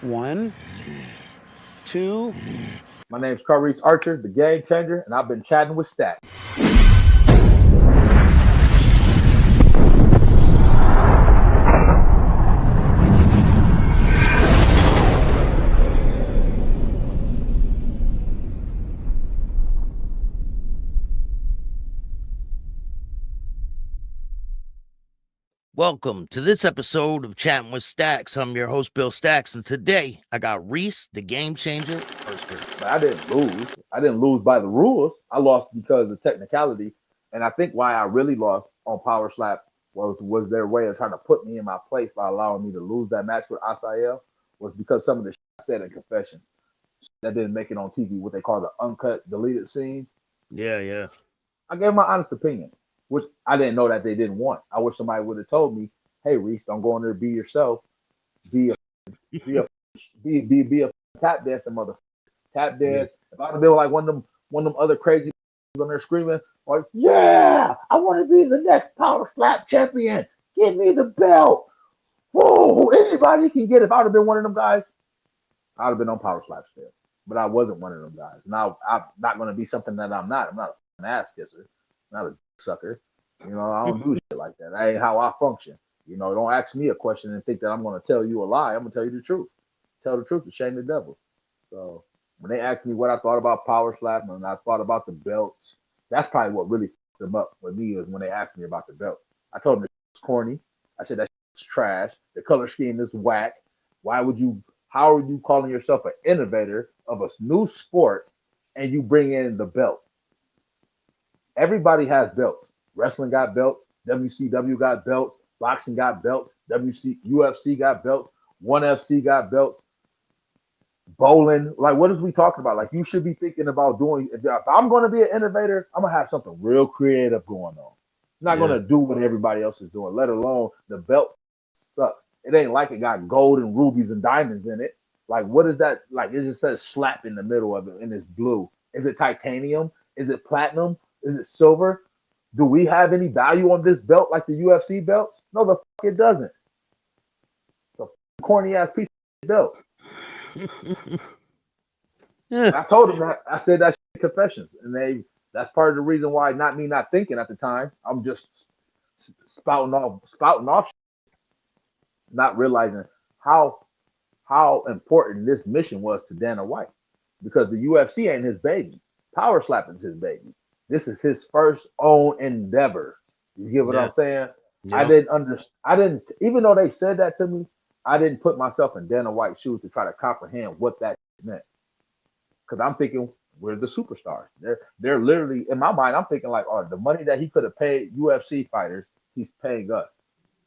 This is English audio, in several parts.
One, two. My name's Carese Archer, the game changer, and I've been chatting with Stack. Welcome to this episode of Chatting with Stacks. I'm your host, Bill Stacks, and today I got Reese, the game changer, Ersker. But I didn't lose. I didn't lose by the rules. I lost because of technicality. And I think why I really lost on Power Slap was their way of trying to put me in my place by allowing me to lose that match with Asael was because some of the shit I said in confessions that didn't make it on TV, what they call the uncut, deleted scenes. Yeah. I gave my honest opinion, which I didn't know that they didn't want. I wish somebody would have told me, "Hey, Reese, don't go in there, be yourself, be a be a be a tap dancing mother tap Yeah. dance." If I'd have been like one of them other crazy on there screaming like, "Yeah, I want to be the next Power Slap champion. Give me the belt. Whoa, anybody can get it." If I'd have been one of them guys, I'd have been on Power Slap still. But I wasn't one of them guys. Now I'm not going to be something that I'm not. I'm not an ass kisser. I'm not a sucker. I don't do shit like that. That ain't how I function. Don't ask me a question and think that I'm going to tell you a lie. I'm going to tell you the truth. Tell the truth to shame the devil. So when they asked me what I thought about Power Slap and I thought about the belts, that's probably what really fucked them up with me is when they asked me about the belt. I told them it's corny. I said that's trash. The color scheme is whack. Why would you? How are you calling yourself an innovator of a new sport and you bring in the belt? Everybody has belts. Wrestling got belts. WCW got belts. Boxing got belts. UFC got belts. ONE FC got belts. Bowling. Like, what is we talking about? Like, you should be thinking about doing. If I'm going to be an innovator, I'm gonna have something real creative going on. I'm not Yeah. gonna do what everybody else is doing. Let alone the belt sucks. It ain't like it got gold and rubies and diamonds in it. Like, what is that? Like, it just says slap in the middle of it and it's blue. Is it titanium? Is it platinum? Is it silver? Do we have any value on this belt like the UFC belts? No, the fuck it doesn't. The corny ass piece of belt. Yeah. And I told them that. I said that shit in confessions, and that's part of the reason why not me not thinking at the time. I'm just spouting off, not realizing how how important this mission was to Dana White, because the UFC ain't his baby. Power Slap is his baby. This is his first own endeavor. You get what Yeah. I'm saying? I Yeah. didn't understand. I didn't, even though they said that to me, I didn't put myself in Dana White's shoes to try to comprehend what that meant. Because I'm thinking we're the superstars. They're literally in my mind. I'm thinking like, oh, the money that he could have paid UFC fighters, he's paying us.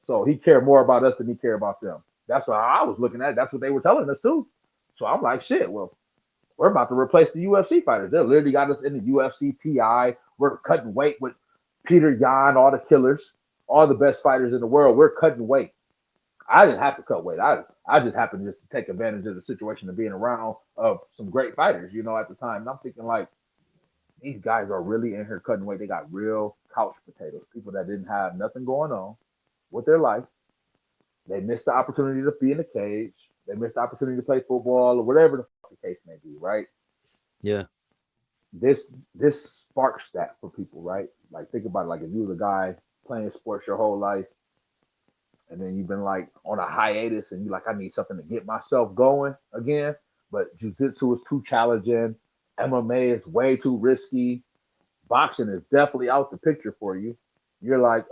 So he cared more about us than he cared about them. That's what I was looking at. That's what they were telling us too. So I'm like, shit. Well, we're about to replace the UFC fighters. They literally got us in the UFC PI. We're cutting weight with Peter Yan, all the killers, all the best fighters in the world. We're cutting weight. I didn't have to cut weight. I just happened just to take advantage of the situation of being around of some great fighters, at the time. And I'm thinking like these guys are really in here cutting weight. They got real couch potatoes, people that didn't have nothing going on with their life. They missed the opportunity to be in the cage. They missed the opportunity to play football or whatever the case may be, right? Yeah. This sparks that for people, right? Like think about it, like if you were the guy playing sports your whole life and then you've been like on a hiatus and you're like, I need something to get myself going again. But jujitsu is too challenging. MMA is way too risky. Boxing is definitely out the picture for you. You're like,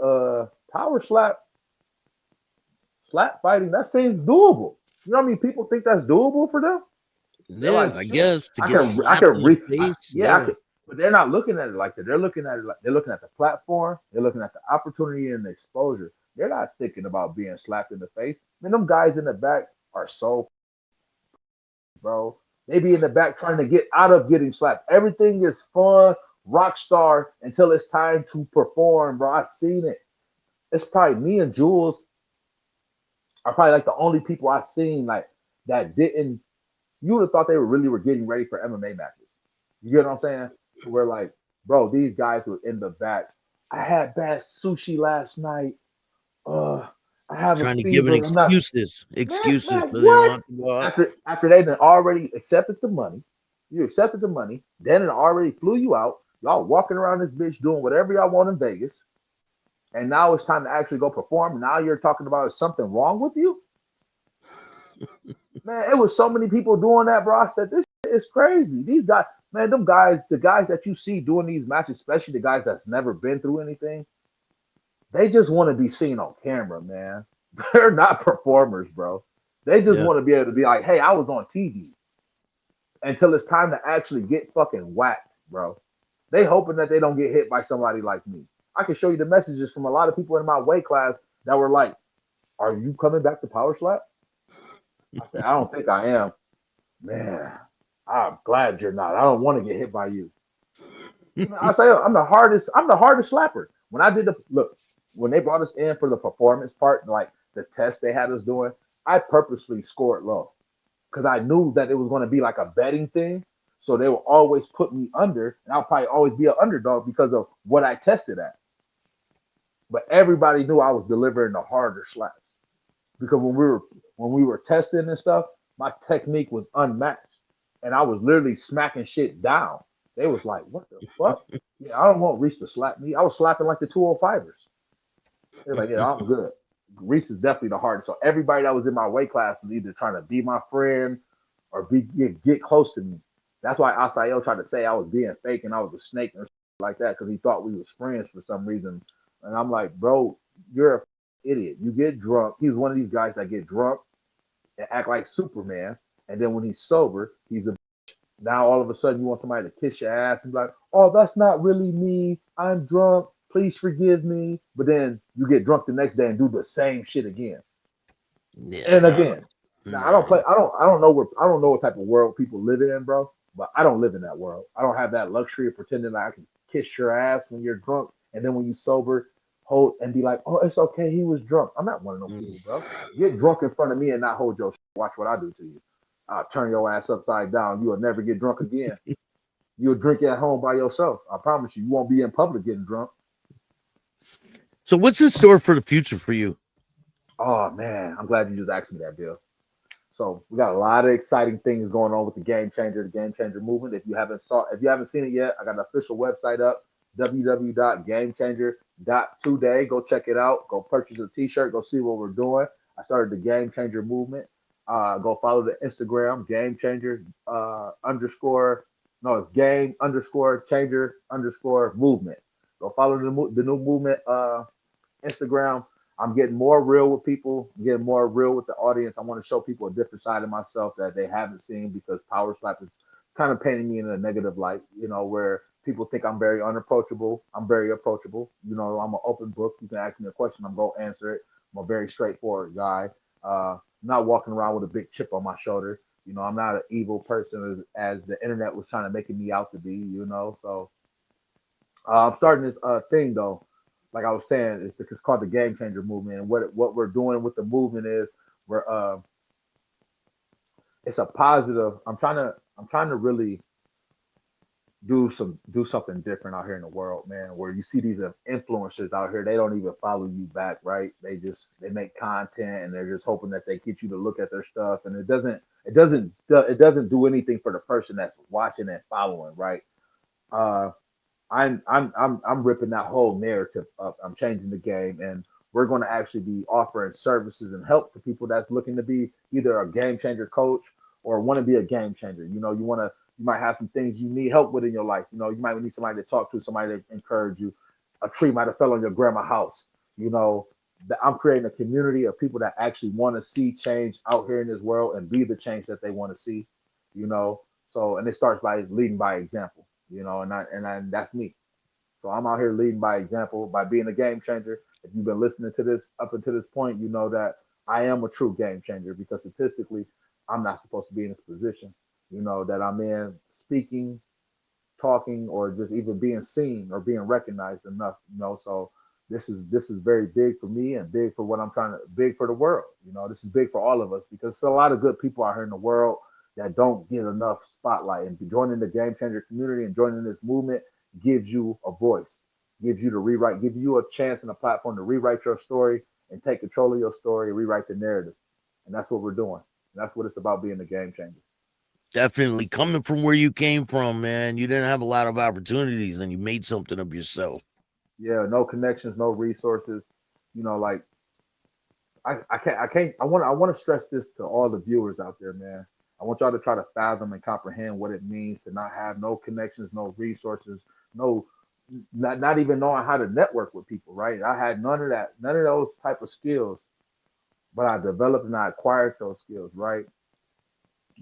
power slap fighting, that seems doable. You know what I mean? People think that's doable for them. They're Yeah. like, I shit, guess to I get can, I slapped can in the re, I, face. yeah, I Yeah. can. But they're not looking at it like that. They're looking at it like they're looking at the platform. They're looking at the opportunity and the exposure. They're not thinking about being slapped in the face. Man, them guys in the back are so, bro. They be in the back trying to get out of getting slapped. Everything is fun, rock star until it's time to perform, bro. I seen it. It's probably me and Jules are probably like the only people I've seen like that didn't. You would have thought they really were getting ready for MMA matches. You get what I'm saying? To where like, bro, these guys were in the back. I had bad sushi last night. Uh, I have a Trying to give an fever. I'm not. excuses, Man, so they don't what? have to go out. After they done already accepted the money, you accepted the money, then it already flew you out. Y'all walking around this bitch doing whatever y'all want in Vegas, and now it's time to actually go perform. Now you're talking about something wrong with you, man. It was so many people doing that, bro. I said this shit is crazy. These guys, man, them guys, the guys that you see doing these matches, especially the guys that's never been through anything, they just want to be seen on camera, man. They're not performers, bro. They just Yeah. want to be able to be like, hey, I was on TV until it's time to actually get fucking whacked, bro. They hoping that they don't get hit by somebody like me. I can show you the messages from a lot of people in my weight class that were like, are you coming back to Power Slap? I said, I don't think I am. Man, I'm glad you're not. I don't want to get hit by you. I say I'm the hardest slapper. When I did the look, when they brought us in for the performance part, like the test they had us doing, I purposely scored low because I knew that it was going to be like a betting thing. So they will always put me under, and I'll probably always be an underdog because of what I tested at. But everybody knew I was delivering the harder slaps because when we were testing and stuff, my technique was unmatched, and I was literally smacking shit down. They was like, "What the fuck?" Yeah, I don't want Reese to slap me. I was slapping like the 205ers. They're like, "Yeah, I'm good." Reese is definitely the hardest. So everybody that was in my weight class was either trying to be my friend or get close to me. That's why Asael tried to say I was being fake and I was a snake and like that because he thought we was friends for some reason. And I'm like, bro, you're a idiot. You get drunk. He's one of these guys that get drunk and act like Superman. And then when he's sober, he's a now all of a sudden you want somebody to kiss your ass and be like, oh, that's not really me. I'm drunk. Please forgive me. But then you get drunk the next day and do the same shit again Yeah, and no, again. Now I don't no. play. I don't know what type of world people live in, bro. But I don't live in that world. I don't have that luxury of pretending that I can kiss your ass when you're drunk, and then when you sober, hold and be like, "Oh, it's okay. He was drunk." I'm not one of those Mm. people, bro. Get drunk in front of me and not hold your. Watch what I do to you. I'll turn your ass upside down. You will never get drunk again. You'll drink at home by yourself. I promise you. You won't be in public getting drunk. So what's in store for the future for you? Oh man, I'm glad you just asked me that, Bill. So we got a lot of exciting things going on with the Game Changer movement. If you haven't seen it yet, I got an official website up, www.gamechanger.today. Go check it out. Go purchase a t-shirt. Go see what we're doing. I started the Game Changer movement. Go follow the Instagram, Game Changer underscore. No, it's Game underscore Changer underscore movement. Go follow the new movement Instagram. I'm getting more real with people, I'm getting more real with the audience. I want to show people a different side of myself that they haven't seen because Power Slap is kind of painting me in a negative light, where people think I'm very unapproachable. I'm very approachable. I'm an open book. You can ask me a question, I'm going to answer it. I'm a very straightforward guy. I'm not walking around with a big chip on my shoulder. I'm not an evil person as the internet was trying to make me out to be. So I'm starting this thing though. Like I was saying, it's called the Game Changer movement. And what we're doing with the movement is we're it's a positive. I'm trying to really do something different out here in the world, man. Where you see these influencers out here, they don't even follow you back, right? They make content and they're just hoping that they get you to look at their stuff, and it doesn't do anything for the person that's watching and following, right? Uh, I'm ripping that whole narrative up. I'm changing the game, and we're going to actually be offering services and help for people that's looking to be either a game changer coach or want to be a game changer. You might have some things you need help with in your life. You might need somebody to talk to, somebody to encourage you. A tree might have fell on your grandma's house. You know, I'm creating a community of people that actually want to see change out here in this world and be the change that they want to see. You know, and it starts by leading by example. That's me. So I'm out here leading by example by being a game changer. If you've been listening to this up until this point, you know that I am a true game changer because statistically, I'm not supposed to be in this position. That I'm in speaking, talking, or just even being seen or being recognized enough. So this is very big for me and big for what I'm trying to big for the world. This is big for all of us because there's a lot of good people out here in the world that don't get enough spotlight. And joining the game changer community and joining this movement gives you a voice, gives you to rewrite, gives you a chance and a platform to rewrite your story and take control of your story, rewrite the narrative. And that's what we're doing. And that's what it's about, being a game changer. Definitely coming from where you came from, man. You didn't have a lot of opportunities, and you made something of yourself. Yeah, no connections, no resources. Like I want to stress this to all the viewers out there, man. I want y'all to try to fathom and comprehend what it means to not have no connections, no resources, no not even knowing how to network with people, right? I had none of that, none of those type of skills, but I developed and I acquired those skills, right?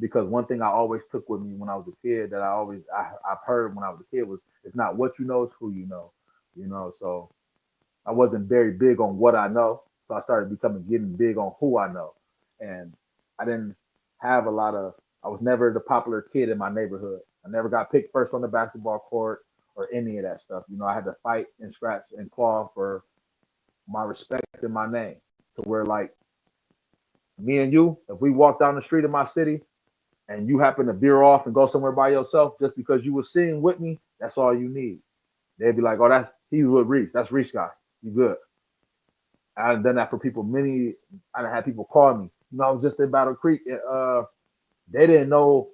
Because one thing I always took with me when I was a kid that I've heard when I was a kid was, it's not what you know, it's who you know. So I wasn't very big on what I know, so I started becoming getting big on who I know. And I didn't have a lot of. I was never the popular kid in my neighborhood. I never got picked first on the basketball court or any of that stuff. I had to fight and scratch and claw for my respect and my name. To where, like, me and you, if we walk down the street in my city and you happen to veer off and go somewhere by yourself just because you were sitting with me, that's all you need. They'd be like, "Oh, that's he's with Reese. That's Reese guy. You good?" I've done that for people. I done had people call me. I was just in Battle Creek. They didn't know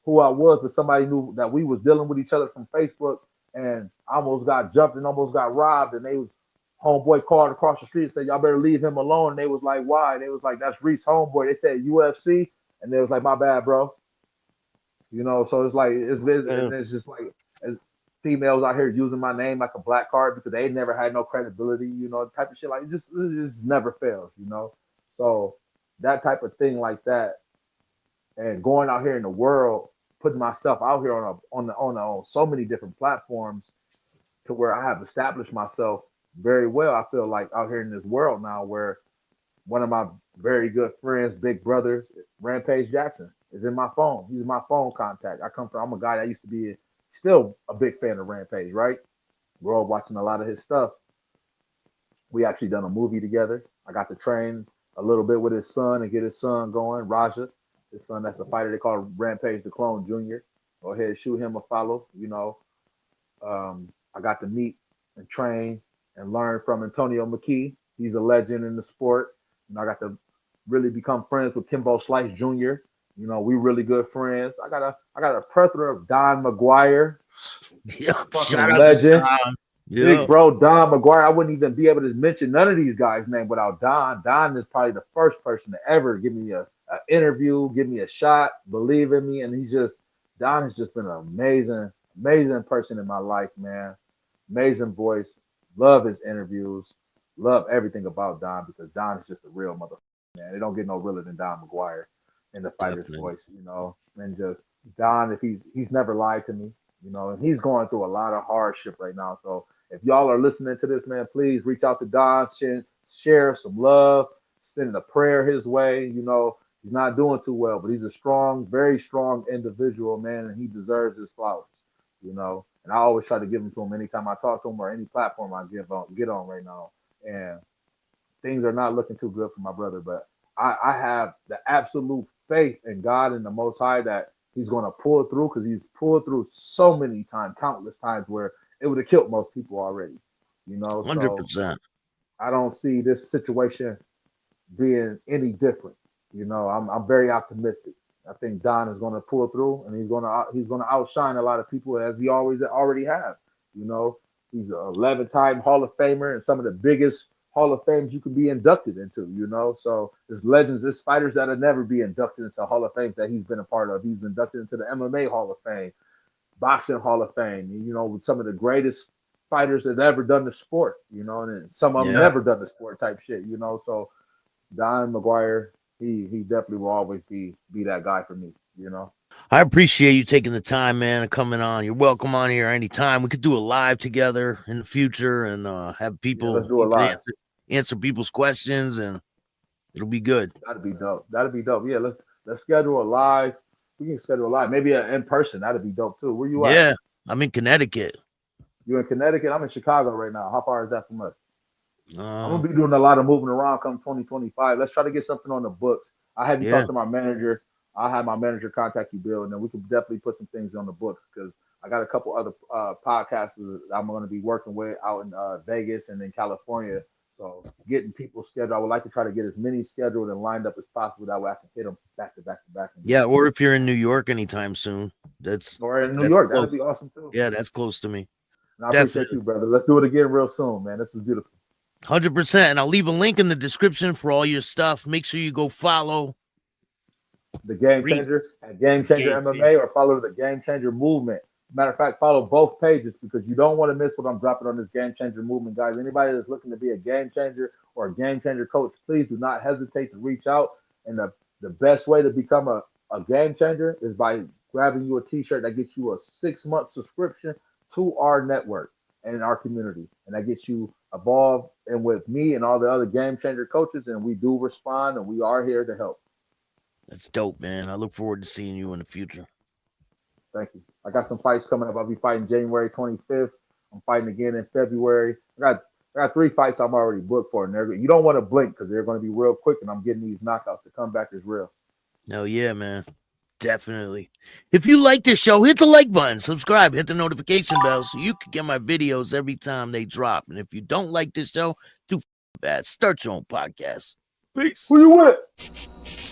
who I was, but somebody knew that we was dealing with each other from Facebook, and I almost got jumped and almost got robbed. And they was homeboy called across the street and said, "Y'all better leave him alone." And they was like, "Why?" They was like, "That's Reese homeboy." They said UFC, and they was like, "My bad, bro." So it's like Yeah. it's just like, as females out here using my name like a black card because they never had no credibility, type of shit. Like, it just never fails. So that type of thing like that, and going out here in the world, putting myself out here on so many different platforms, to where I have established myself very well. I feel like out here in this world now, where one of my very good friends, big brother, Rampage Jackson, is in my phone. He's my phone contact. I'm a guy that used to be still a big fan of Rampage, right? Grew up watching a lot of his stuff. We actually done a movie together. I got to train a little bit with his son and get his son going, Raja. His son, that's the fighter they call Rampage the Clone Jr. Go ahead, shoot him a follow. I got to meet and train and learn from Antonio McKee. He's a legend in the sport. I got to really become friends with Kimbo Slice Jr. We really good friends. I got a plethora of Don McGuire, Yeah. Shout fucking out to legend. Tom. Big Yeah. bro, Don McGuire. I wouldn't even be able to mention none of these guys' name without Don. Don is probably the first person to ever give me a interview, give me a shot, believe in me, and Don has just been an amazing, amazing person in my life, man. Amazing voice. Love his interviews. Love everything about Don, because Don is just a real mother, man. They don't get no realer than Don McGuire in the fighter's Definitely. voice. And just Don, if he's never lied to me, and he's going through a lot of hardship right now. So if y'all are listening to this, man, please reach out to Don, share some love, send a prayer his way. He's not doing too well, but he's a strong, very strong individual, man, and he deserves his flowers. And I always try to give them to him anytime I talk to him, or any platform I get on right now. And things are not looking too good for my brother, but I have the absolute faith in God and the Most High that he's going to pull through, because he's pulled through so many times, countless times, where it would have killed most people already. Hundred So percent. I don't see this situation being any different. I'm very optimistic. I think Don is going to pull through, and he's gonna outshine a lot of people, as he always already have. You know, he's a 11-time Hall of Famer and some of the biggest Hall of Fames you can be inducted into. So there's legends, there's fighters that'll never be inducted into Hall of Fames that he's been a part of. He's been inducted into the MMA Hall of Fame, Boxing Hall of Fame. With some of the greatest fighters that ever done the sport. And some of them Yeah. never done the sport type shit. So Don McGuire, he definitely will always be that guy for me. I appreciate you taking the time, man, and coming on. You're welcome on here anytime. We could do a live together in the future, and have Yeah, let's people, do you a can live. answer people's questions, and it'll be good. That'd be dope. That'd be dope. Yeah, let's schedule a live. We can schedule a live. Maybe in person. That'd be dope too. Where you at? Yeah. I'm in Connecticut. You in Connecticut? I'm in Chicago right now. How far is that from us? I'm Uh, gonna be doing a lot of moving around come 2025. Let's try to get something on the books. I have you yeah. talk to my manager. I'll have my manager contact you, Bill, and then we can definitely put some things on the books, because I got a couple other podcasters that I'm going to be working with out in Vegas and in California So getting people scheduled, I would like to try to get as many scheduled and lined up as possible. That way I can hit them back to back to back. Yeah, or if you're in New York anytime soon, that's or in New that's York, close. that'd be awesome too. Yeah, that's close to me. And I appreciate Definitely. you, brother. Let's do it again real soon, man. This is beautiful. 100%. And I'll leave a link in the description for all your stuff. Make sure you go follow The Game Reese. Changer at Game Changer Game MMA Changer. or follow the Game Changer Movement. Matter of fact, follow both pages because you don't want to miss what I'm dropping on this Game Changer Movement, guys. Anybody that's looking to be a game changer or a game changer coach, please do not hesitate to reach out. And the best way to become a game changer is by grabbing you a t-shirt that gets you a 6-month subscription to our network and our community. And that gets you involved and with me and all the other game changer coaches. And we do respond and we are here to help. That's dope, man. I look forward to seeing you in the future. Thank you. I got some fights coming up. I'll be fighting January 25th. I'm fighting again in February. I got 3 fights I'm already booked for. And you don't want to blink because they're going to be real quick. And I'm getting these knockouts. The comeback is real. Oh, yeah, man. Definitely. If you like this show, hit the like button, subscribe, hit the notification bell so you can get my videos every time they drop. And if you don't like this show, too bad. Start your own podcast. Peace. Who you with?